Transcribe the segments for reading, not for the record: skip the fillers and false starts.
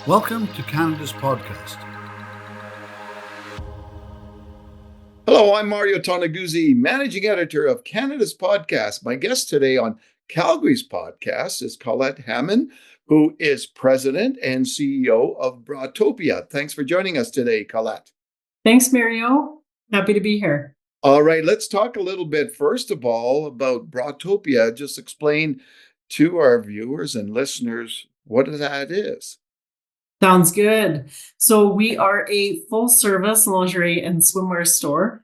Welcome to Canada's podcast. Hello, I'm Mario Toneguzzi, managing editor of Canada's podcast. My guest today on Calgary's podcast is Colette Hammond, who is president and CEO of Bratopia. Thanks for joining us today, Colette. Thanks, Mario. Happy to be here. All right, let's talk a little bit, first of all, about Bratopia. Just explain to our viewers and listeners what that is. Sounds good. So we are a full-service lingerie and swimwear store.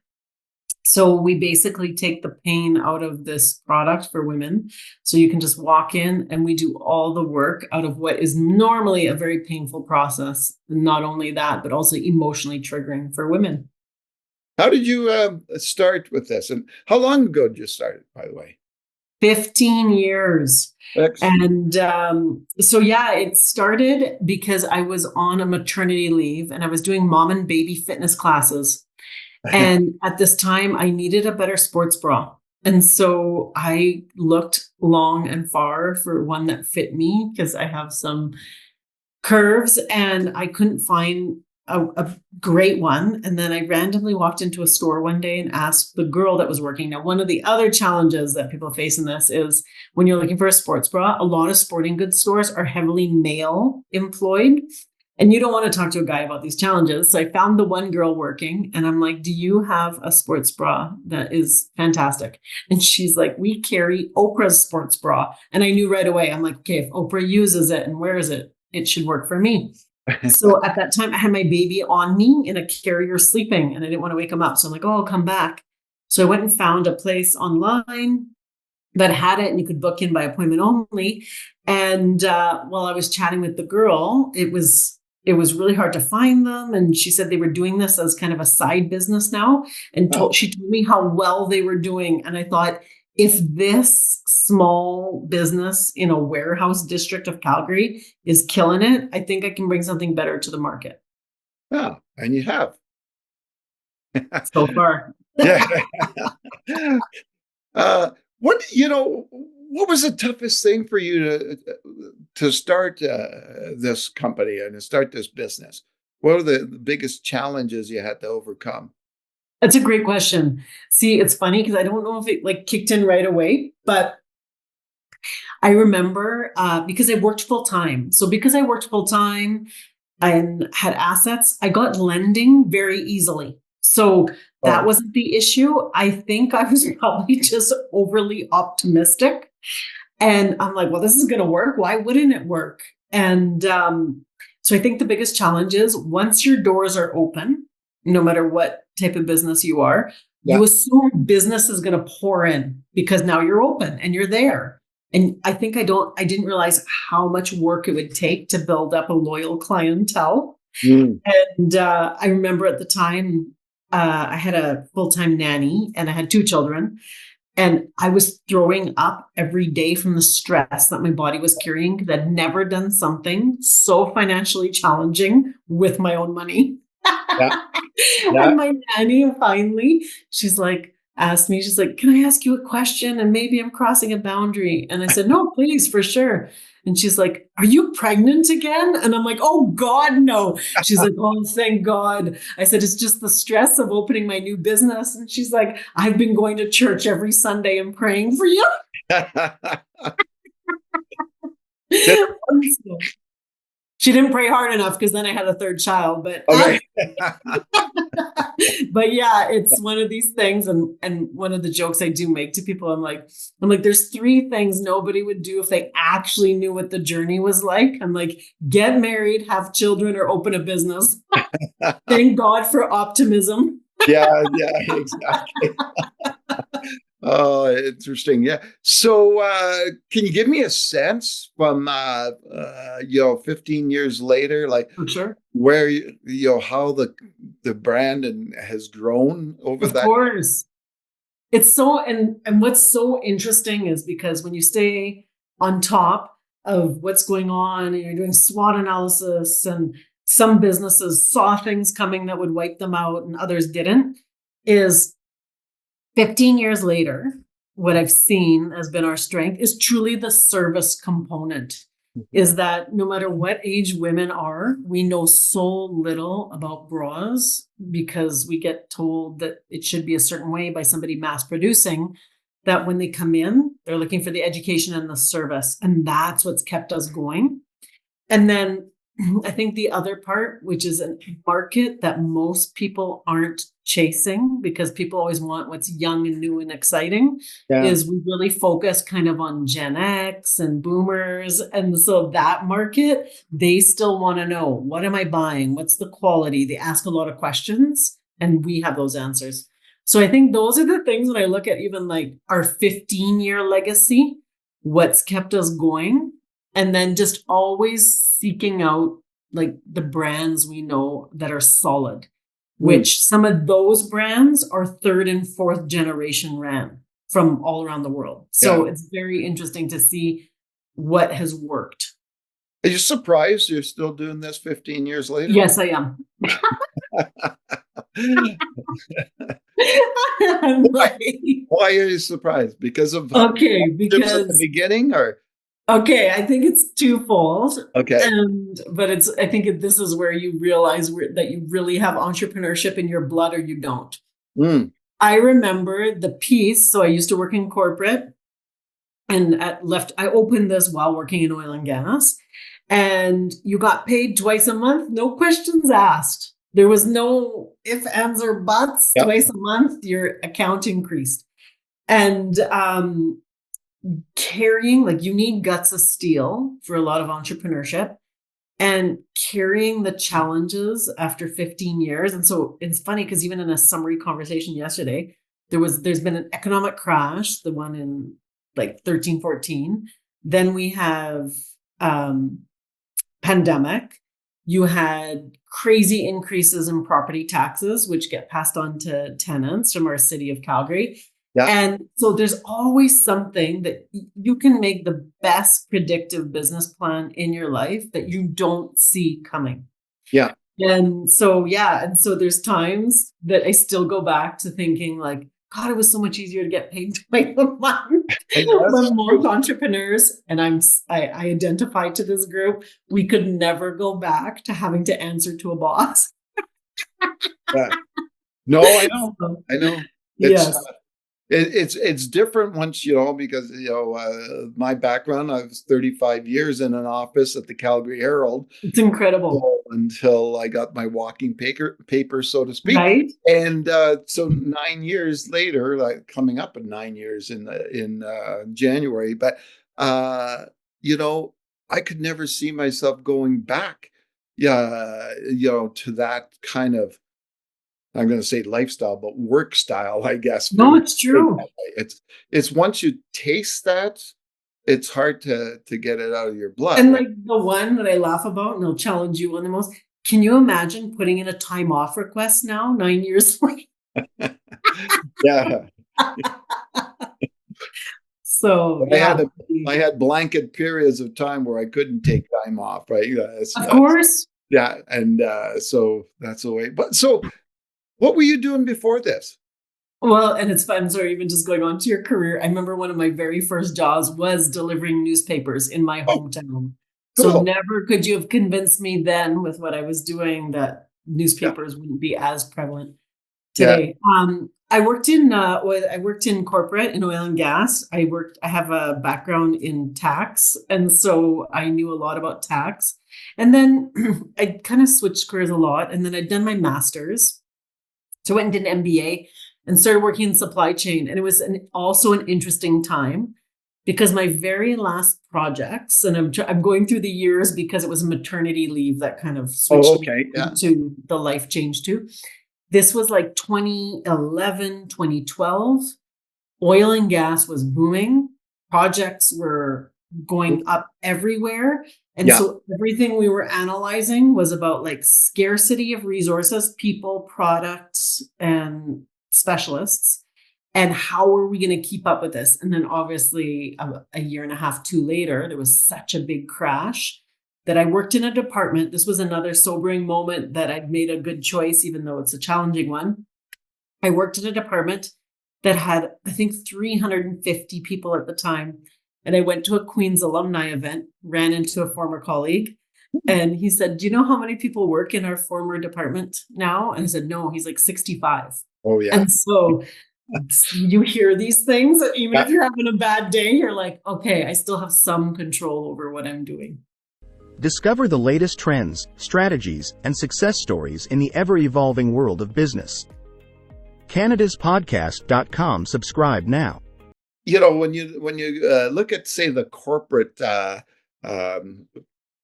So we basically take the pain out of this product for women. So you can just walk in and we do all the work out of what is normally a very painful process. And not only that, but also emotionally triggering for women. How did you start with this? And how long ago did you start, by the way? 15 years. Excellent. And it started because I was on a maternity leave and I was doing mom and baby fitness classes. And at this time, I needed a better sports bra. And so I looked long and far for one that fit me because I have some curves and I couldn't find a great one. And then I randomly walked into a store one day and asked the girl that was working. Now, one of the other challenges that people face in this is when you're looking for a sports bra, a lot of sporting goods stores are heavily male employed. And you don't want to talk to a guy about these challenges. So I found the one girl working and I'm like, do you have a sports bra that is fantastic? And she's like, we carry Oprah's sports bra. And I knew right away, I'm like, okay, if Oprah uses it and wears it, it should work for me. So at that time, I had my baby on me in a carrier sleeping and I didn't want to wake him up. So I'm like, oh, I'll come back. So I went and found a place online that had it and you could book in by appointment only. And while I was chatting with the girl, it was really hard to find them. And she said they were doing this as kind of a side business now. And she told me how well they were doing. And I thought, if this small business in a warehouse district of Calgary is killing it, I think I can bring something better to the market. Yeah, and you have. So far. Yeah. What was the toughest thing for you to start this company and to start this business? What are the biggest challenges you had to overcome? That's a great question. See, it's funny because I don't know if it kicked in right away, but I remember because I worked full time. So because I worked full time and had assets, I got lending very easily. So that wasn't the issue. I think I was probably just overly optimistic. And I'm like, well, this is going to work. Why wouldn't it work? And so I think the biggest challenge is once your doors are open, no matter what type of business you are, you assume business is going to pour in because now you're open and you're there. And I think I didn't realize how much work it would take to build up a loyal clientele. And I remember at the time, I had a full-time nanny and I had 2 children. And I was throwing up every day from the stress that my body was carrying because I'd never done something so financially challenging with my own money. And my nanny finally, she's like, asked me, she's like, can I ask you a question? And maybe I'm crossing a boundary. And I said, no, please, for sure. And she's like, are you pregnant again? And I'm like, oh God, no. She's like, oh, thank God. I said, it's just the stress of opening my new business. And she's like, I've been going to church every Sunday and praying for you. She didn't pray hard enough because then I had a 3rd child, but but yeah, it's one of these things. And one of the jokes I do make to people, I'm like, there's 3 things nobody would do if they actually knew what the journey was like. I'm like, get married, have children, or open a business. Thank God for optimism. Yeah, exactly. Oh, interesting. Yeah. So, can you give me a sense from 15 years later, like sure, where how the brand has grown over that? Of course, it's so and what's so interesting is because when you stay on top of what's going on and you're doing SWOT analysis, and some businesses saw things coming that would wipe them out, and others didn't. Is 15 years later, what I've seen has been our strength is truly the service component. is that no matter what age women are, we know so little about bras because we get told that it should be a certain way by somebody mass producing, that when they come in, they're looking for the education and the service. And that's what's kept us going. And then I think the other part, which is a market that most people aren't chasing because people always want what's young and new and exciting, Yeah. is we really focus kind of on Gen X and boomers. And so that market, they still want to know, what am I buying? What's the quality? They ask a lot of questions and we have those answers. So I think those are the things when I look at even like our 15-year legacy, what's kept us going. And then just always seeking out like the brands we know that are solid, which some of those brands are third and fourth generation ran from all around the world. So it's very interesting to see what has worked. Are you surprised you're still doing this 15 years later? Yes, I am. I'm like, Why are you surprised? Because of okay, at the because beginning, or okay, I think it's twofold. okay, But I think this is where you realize that you really have entrepreneurship in your blood or you don't. I remember the piece. So I used to work in corporate and I opened this while working in oil and gas, and you got paid twice a month, no questions asked. There was no ifs, ands, or buts. Yep. Twice a month, your account increased. And carrying, like, you need guts of steel for a lot of entrepreneurship, and carrying the challenges after 15 years. And so it's funny because even in a summary conversation yesterday, there's been an economic crash, the one in like 13, 14. Then we have pandemic. You had crazy increases in property taxes, which get passed on to tenants from our city of Calgary. Yeah. And so there's always something that you can make the best predictive business plan in your life that you don't see coming. Yeah. And so, there's times that I still go back to thinking like, God, it was so much easier to get paid twice a month. When most entrepreneurs, and I identify to this group, we could never go back to having to answer to a boss. Yeah. No, I know. Yes. It's different once, because, my background, I was 35 years in an office at the Calgary Herald. It's incredible. Until I got my walking paper, so to speak. Right. And so 9 years later, like coming up in 9 years in January, but, I could never see myself going back, to that kind of, I'm going to say lifestyle, but work style, I guess. No, it's true. It's once you taste that, it's hard to get it out of your blood. And like the one that I laugh about, and I'll challenge you on the most, can you imagine putting in a time off request now, 9 years later? Yeah. So I had blanket periods of time where I couldn't take time off, right? Of course. Yeah. And so that's the way. But so what were you doing before this? Well, and it's fun. So even just going on to your career, I remember one of my very first jobs was delivering newspapers in my hometown. Cool. So never could you have convinced me then with what I was doing that newspapers wouldn't be as prevalent today. Yeah. I worked in corporate in oil and gas. I have a background in tax, and so I knew a lot about tax. And then I kind of switched careers a lot, and then I'd done my master's. So I went and did an MBA and started working in supply chain. And it was also an interesting time because my very last projects, and I'm going through the years because it was maternity leave that kind of switched into the life change too. This was like 2011, 2012. Oil and gas was booming. Projects were going up everywhere. And so everything we were analyzing was about like scarcity of resources, people, products, and specialists. And how are we going to keep up with this? And then obviously a year and a half, two later, there was such a big crash that I worked in a department. This was another sobering moment that I'd made a good choice, even though it's a challenging one. I worked in a department that had, I think, 350 people at the time. and I went to a Queen's alumni event, ran into a former colleague, and he said, "Do you know how many people work in our former department now?" And I said, "No." He's like, 65. Oh, yeah. And so you hear these things, even Yeah. if you're having a bad day, you're like, okay, I still have some control over what I'm doing. Discover the latest trends, strategies, and success stories in the ever-evolving world of business. CanadasPodcast.com. Subscribe now. When you look at, say, the corporate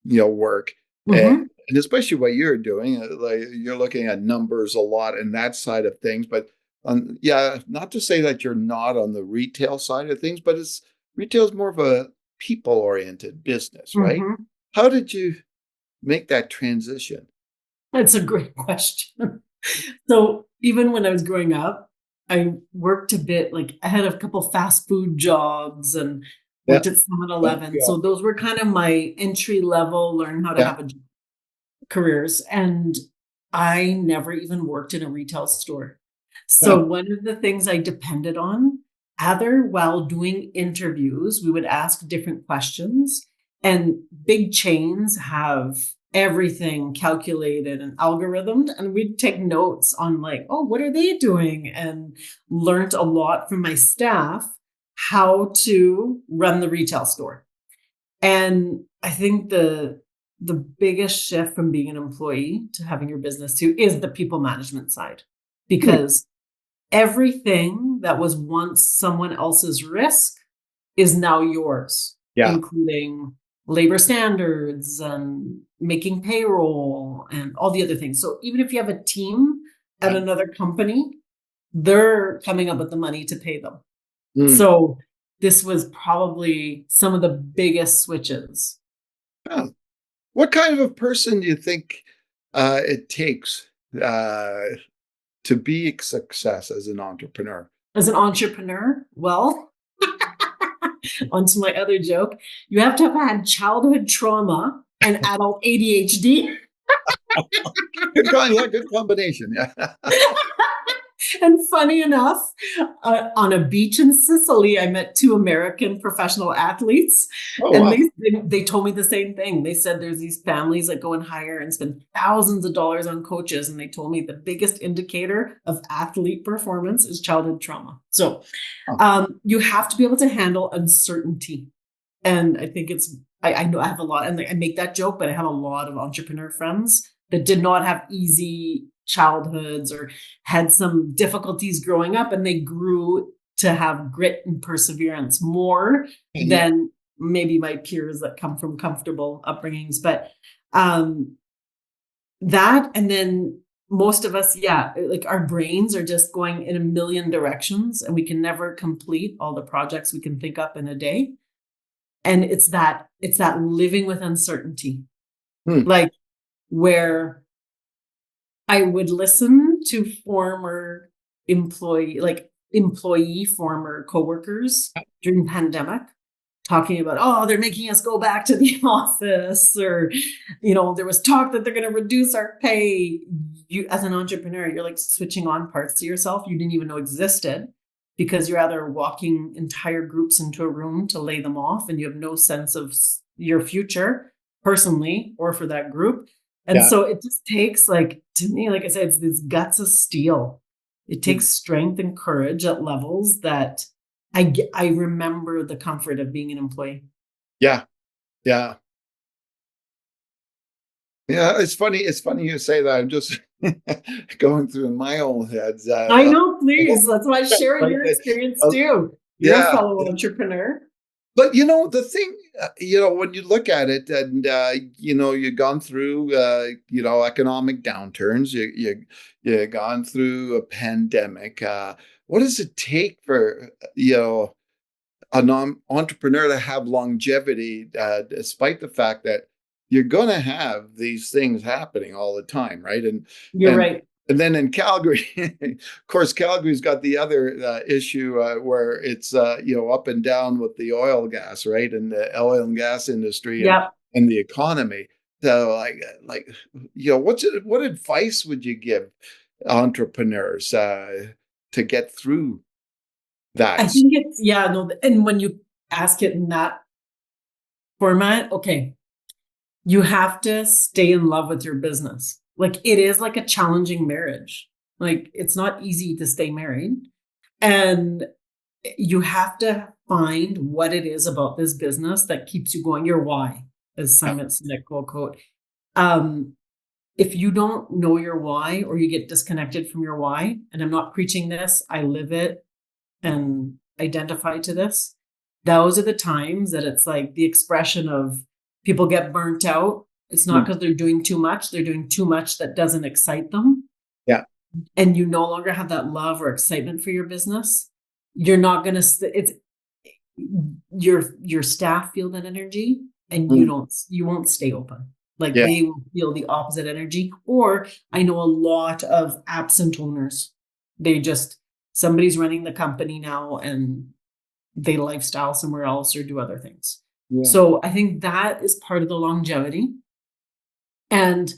work, and especially what you're doing, like you're looking at numbers a lot and that side of things. But not to say that you're not on the retail side of things, but retail is more of a people-oriented business, right? How did you make that transition? That's a great question. So even when I was growing up, I worked a bit, like I had a couple fast food jobs and worked at 7-Eleven. Yeah. So those were kind of my entry level, learn how to have a job careers. And I never even worked in a retail store. So one of the things I depended on, either while doing interviews, we would ask different questions, and big chains have everything calculated and algorithmed, and we'd take notes on like, oh, what are they doing? And learned a lot from my staff how to run the retail store. And I think the biggest shift from being an employee to having your business too is the people management side, because everything that was once someone else's risk is now yours, including labor standards and making payroll and all the other things. So even if you have a team at another company, they're coming up with the money to pay them. So this was probably some of the biggest switches. What kind of a person do you think it takes to be a success as an entrepreneur? As an entrepreneur, well, onto my other joke, you have to have had childhood trauma and adult ADHD. Good combination. Yeah. And funny enough, on a beach in Sicily, I met two American professional athletes. They told me the same thing. They said there's these families that go and hire and spend thousands of dollars on coaches. And they told me the biggest indicator of athlete performance is childhood trauma. So you have to be able to handle uncertainty. And I think I know I have a lot, and I make that joke, but I have a lot of entrepreneur friends that did not have easy childhoods or had some difficulties growing up, and they grew to have grit and perseverance more than maybe my peers that come from comfortable upbringings. But that, and then most of us, like our brains are just going in a million directions, and we can never complete all the projects we can think up in a day. And it's that living with uncertainty, like where I would listen to former former coworkers during pandemic talking about, oh, they're making us go back to the office, or, there was talk that they're going to reduce our pay. You, as an entrepreneur, you're like switching on parts of yourself you didn't even know existed, because you're either walking entire groups into a room to lay them off, and you have no sense of your future personally or for that group. And so it just takes, to me, like I said, it's these guts of steel. It takes strength and courage at levels that I remember the comfort of being an employee. Yeah. It's funny you say that. I'm just going through my own head. I know, please. That's why I'm sharing your experience too. You're a fellow entrepreneur. But the thing, when you look at it, and you've gone through economic downturns, you've gone through a pandemic. What does it take for an entrepreneur to have longevity, despite the fact that you're going to have these things happening all the time, right? And you're right. And then in Calgary, of course, Calgary's got the other issue where it's up and down with the oil gas, right, and the oil and gas industry and the economy. So, what advice would you give entrepreneurs to get through that? I think it's and when you ask it in that format, okay, you have to stay in love with your business. Like it is like a challenging marriage. Like it's not easy to stay married. And you have to find what it is about this business that keeps you going, your why, as Simon Sinek will quote. If you don't know your why or you get disconnected from your why, and I'm not preaching this, I live it and identify to this, those are the times that it's like the expression of people get burnt out. It's not because they're doing too much. They're doing too much that doesn't excite them. Yeah. And you no longer have that love or excitement for your business. You're not going to, it's your staff feel that energy and you won't stay open. Like they will feel the opposite energy. Or I know a lot of absent owners. Somebody's running the company now and they lifestyle somewhere else or do other things. Yeah. So I think that is part of the longevity. And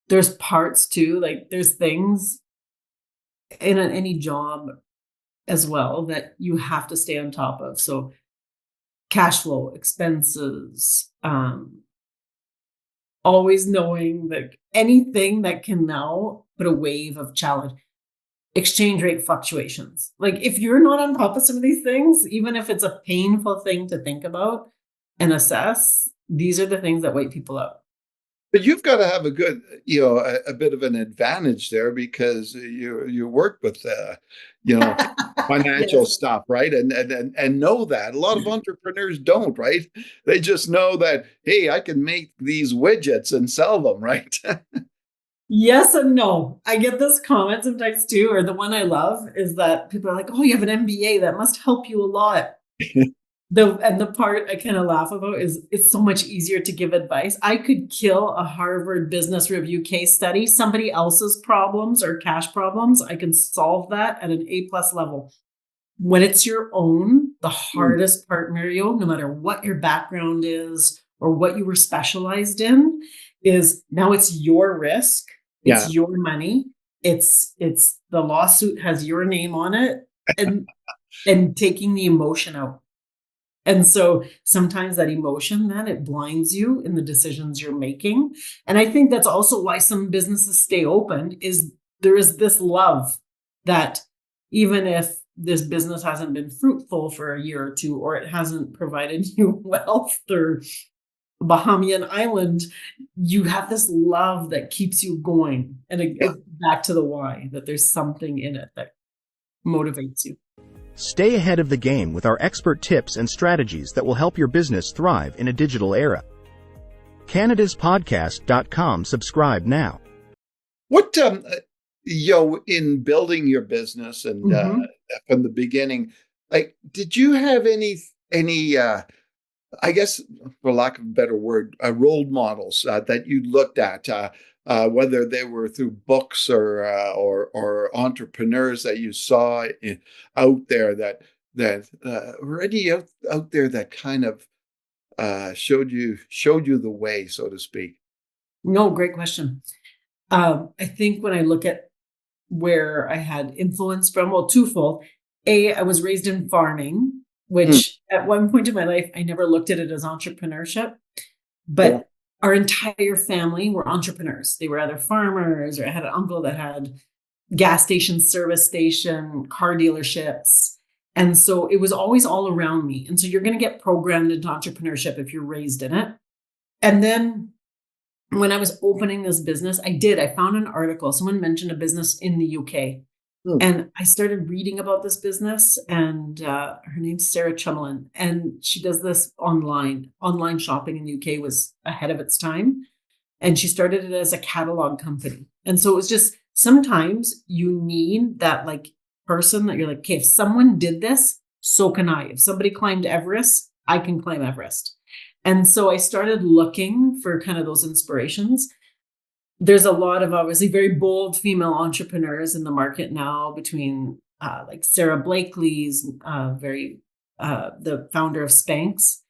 there's parts too, like there's things in any job as well that you have to stay on top of. So cash flow, expenses, always knowing that anything that can now put a wave of challenge, exchange rate fluctuations. Like if you're not on top of some of these things, even if it's a painful thing to think about and assess, these are the things that wake people out. But you've got to have a good, a bit of an advantage there because you work with, financial stuff, right? And know that a lot of entrepreneurs don't, right? They just know that, hey, I can make these widgets and sell them, right? Yes and no. I get this comment sometimes too, or the one I love is that people are like, "Oh, you have an MBA, that must help you a lot." The part I kind of laugh about is it's so much easier to give advice. I could kill a Harvard Business Review case study, somebody else's problems or cash problems. I can solve that at an A+ level. When it's your own, the hardest part, Mario, no matter what your background is or what you were specialized in, is now it's your risk. It's your money. It's the lawsuit has your name on it and taking the emotion out. And so sometimes that emotion, then it blinds you in the decisions you're making. And I think that's also why some businesses stay open is there is this love that even if this business hasn't been fruitful for a year or two, or it hasn't provided you wealth or Bahamian island, you have this love that keeps you going. And it goes back to the why, that there's something in it that motivates you. Stay ahead of the game with our expert tips and strategies that will help your business thrive in a digital era. CanadasPodcast.com. Subscribe now. What, in building your business and from the beginning, like, did you have any, I guess, for lack of a better word, role models that you looked at, whether they were through books or entrepreneurs that you saw out there that already out there that kind of showed you the way, so to speak? No, great question. I think when I look at where I had influence from, well, twofold. I was raised in farming, which at one point in my life, I never looked at it as entrepreneurship, but our entire family were entrepreneurs. They were either farmers, or I had an uncle that had gas station, service station, car dealerships. And so it was always all around me. And so you're going to get programmed into entrepreneurship if you're raised in it. And then when I was opening this business, I found an article. Someone mentioned a business in the UK. And I started reading about this business, and her name's Sarah Chumlin, and she does this online shopping in the UK was ahead of its time. And she started it as a catalog company. And so it was just, sometimes you need that like person that you're like, okay, if someone did this, so can I. If somebody climbed Everest, I can climb Everest. And so I started looking for kind of those inspirations. There's a lot of obviously very bold female entrepreneurs in the market now, between like Sarah Blakely's the founder of Spanx.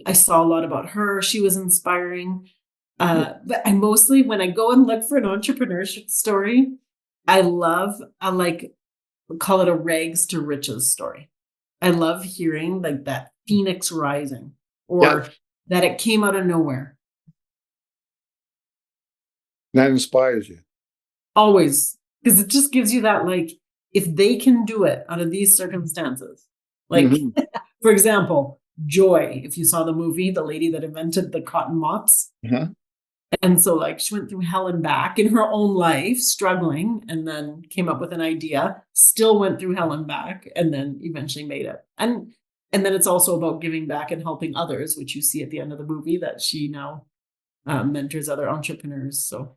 I saw a lot about her. She was inspiring. But I mostly, when I go and look for an entrepreneurship story, I call it a rags to riches story. I love hearing like that phoenix rising Yeah, or that it came out of nowhere. that inspires you. Always. Because it just gives you that, like, if they can do it out of these circumstances, like, Hmm. for example, Joy, if you saw the movie, the lady that invented the cotton mops. Uh-huh. And so, like, she went through hell and back in her own life, struggling, and then came up with an idea, still went through hell and back, and then eventually made it. And then it's also about giving back and helping others, which you see at the end of the movie that she now mentors other entrepreneurs. So,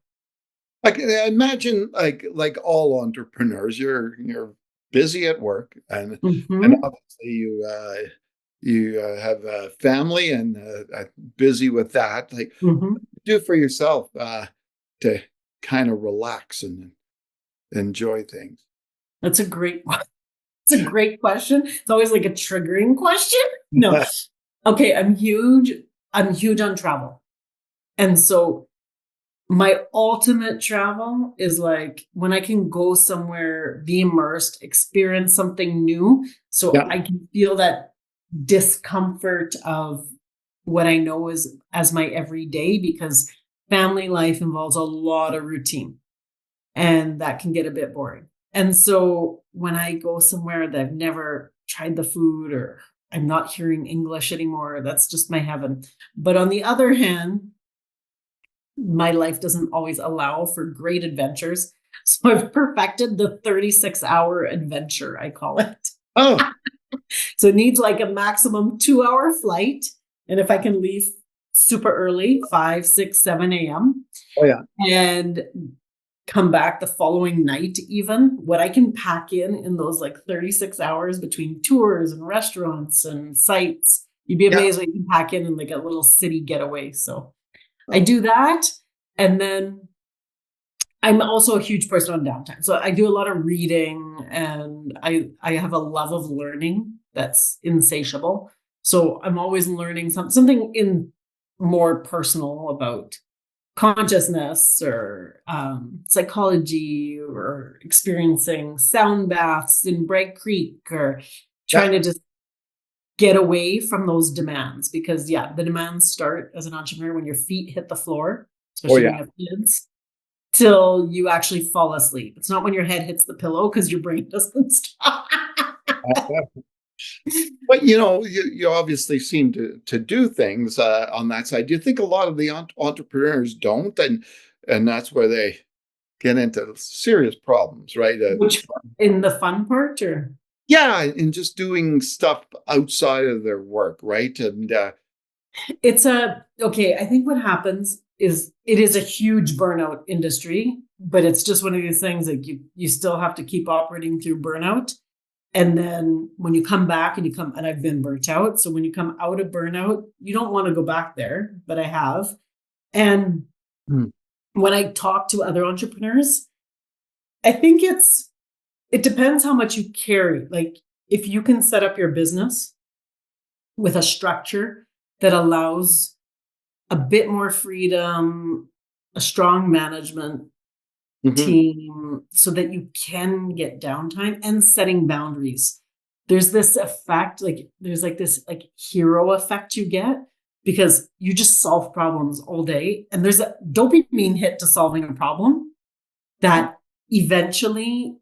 Like I imagine, like all entrepreneurs, you're busy at work, and mhm, obviously you have a family and busy with that. Like, mhm. do for yourself to kind of relax and enjoy things. That's a great one. It's a great question. It's always like a triggering question. No. Okay, I'm huge on travel. And so my ultimate travel is like when I can go somewhere, be immersed, experience something new so Yeah. I can feel that discomfort of what I know is as my everyday because family life involves a lot of routine. And that can get a bit boring. And so when I go somewhere that I've never tried the food or I'm not hearing English anymore, that's just my heaven. But on the other hand, my life doesn't always allow for great adventures. So I've perfected the 36-hour adventure, I call it. Oh, So it needs like a maximum 2-hour flight. And if I can leave super early, 5, 6, 7 a.m., oh yeah. and come back the following night even what I can pack in those like 36 hours between tours and restaurants and sites, you'd be Yeah. amazed what you can pack in like a little city getaway. So I Oh, do that. And then I'm also a huge person on downtime, so I do a lot of reading and I have a love of learning that's insatiable, so I'm always learning something in more personal about consciousness or psychology or experiencing sound baths in Bright Creek or yeah. trying to just get away from those demands because yeah, the demands start as an entrepreneur when your feet hit the floor, Oh especially when yeah. you have kids, till you actually fall asleep. It's not when your head hits the pillow because your brain doesn't stop. But you obviously seem to do things on that side. Do you think a lot of the entrepreneurs don't, and that's where they get into serious problems, right? Which in the fun part or Yeah, and just doing stuff outside of their work, right? And it's a okay, I think what happens is it is a huge burnout industry, but it's just one of these things that you still have to keep operating through burnout. And then when you come back and and I've been burnt out. So when you come out of burnout, you don't want to go back there, but I have. And Hmm. when I talk to other entrepreneurs, I think it depends how much you carry. Like if you can set up your business with a structure that allows a bit more freedom, a strong management Mhm. team so that you can get downtime and setting boundaries. There's this effect, like there's like this like hero effect you get because you just solve problems all day. And there's a dopamine hit to solving a problem that eventually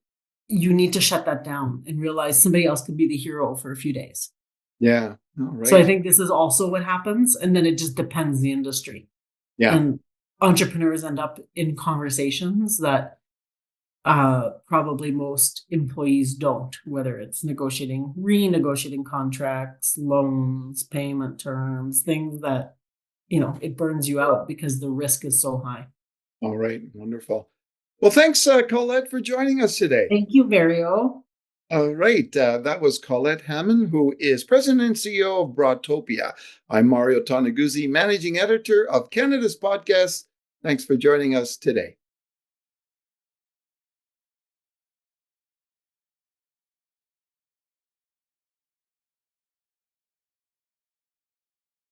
you need to shut that down and realize somebody else could be the hero for a few days. Yeah. All So I right. think this is also what happens. And then it just depends the industry. Yeah. And entrepreneurs end up in conversations that probably most employees don't, whether it's negotiating, renegotiating contracts, loans, payment terms, things that, it burns you out because the risk is so high. All right. Wonderful. Well, thanks, Colette, for joining us today. Thank you, Vario. All right. That was Colette Hammond, who is President and CEO of Broadtopia. I'm Mario Toneguzzi, Managing Editor of Canada's Podcast. Thanks for joining us today.